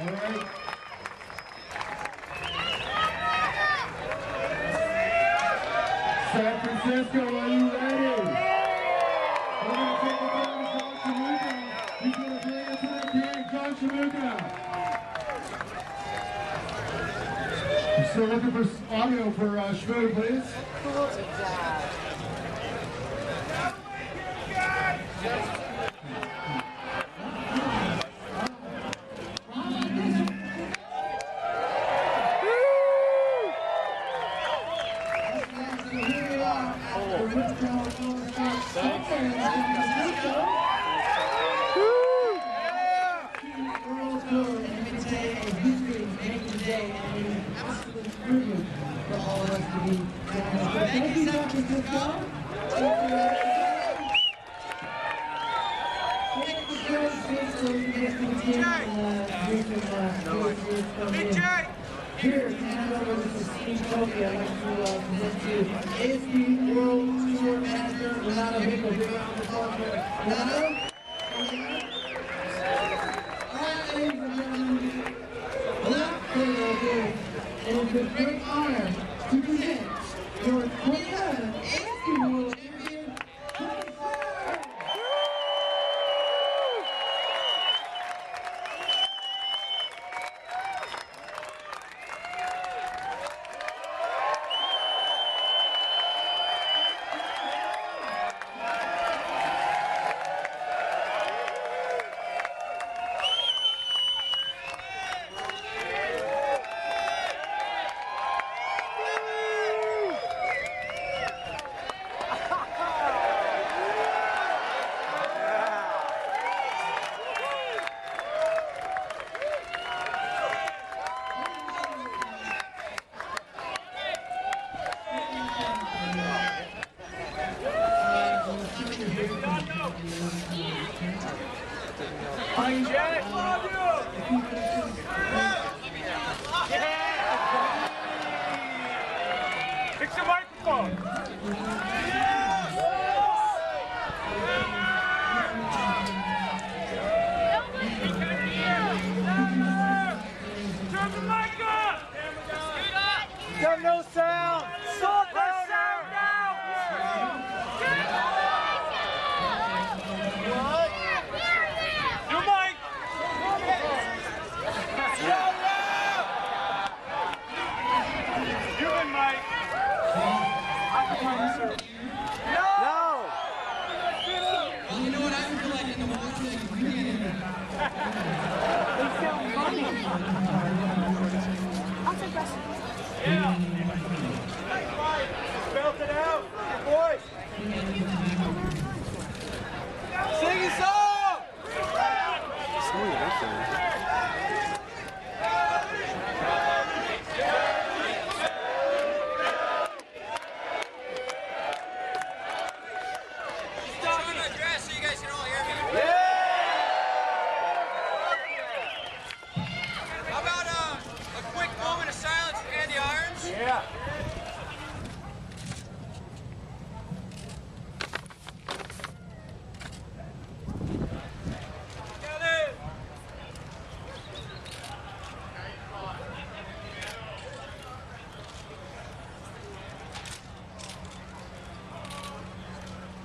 All right. San Francisco, are you ready? We're going to take it down to John Shamuka. He's going to bring us to the king, John Shamuka. We're still looking for audio for Shmuta, please. Thank you, San Francisco. Here, to hand over the Steve Trophy, I'd like to present to ASP World Tour Manager, Renato Hickle. Big round of applause for Renato. Alright, ladies and gentlemen, without further ado, it is a great honor to present your 27th ASP World Champion, Chris Ford. Fix your microphone. Turn the mic up. Got no sound. Sort the sound out. What? Your mic. Human mic. No! You know what I feel like in the water? I'll take this. Yeah. Belt it out, boys. Sing a song. So you guys can all hear me. How about a quick moment of silence for Andy Irons? Yeah.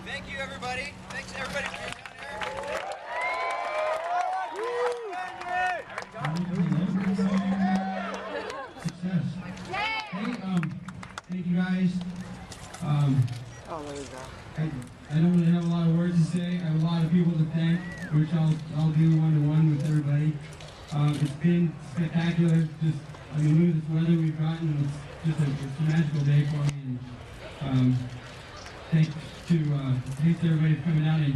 Thank you, everybody. Thanks, everybody, for being Success. Hey, thank you guys. I don't really have a lot of words to say. I have a lot of people to thank, which I'll do one-to-one with everybody. It's been spectacular. Just, I mean, look at this weather we've gotten. It's a magical day for me. And, thanks to everybody for coming out and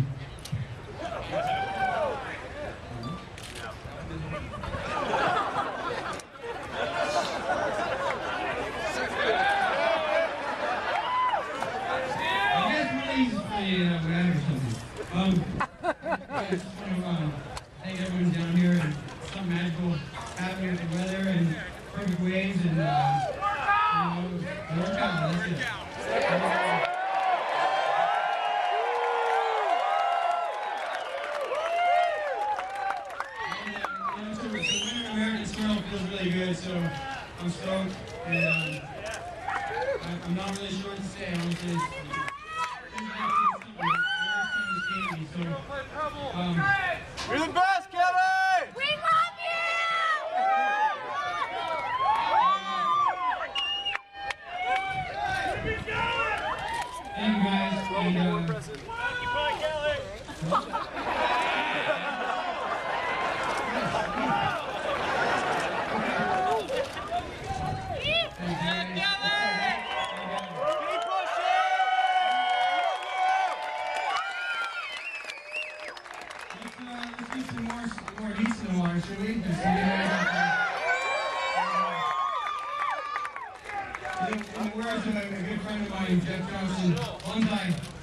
thank everyone down here. And some magical happening with the weather and perfect waves and work out. That's it. So Winter America feels really good, so I'm stoked. And I'm not really sure what to say. I want to say You're the best, Kelly! We love you! thank you guys. And, let's do some more decent awards, shall we? Just so you guys out there. In the words of a good friend of mine, Jeff Johnson, one time.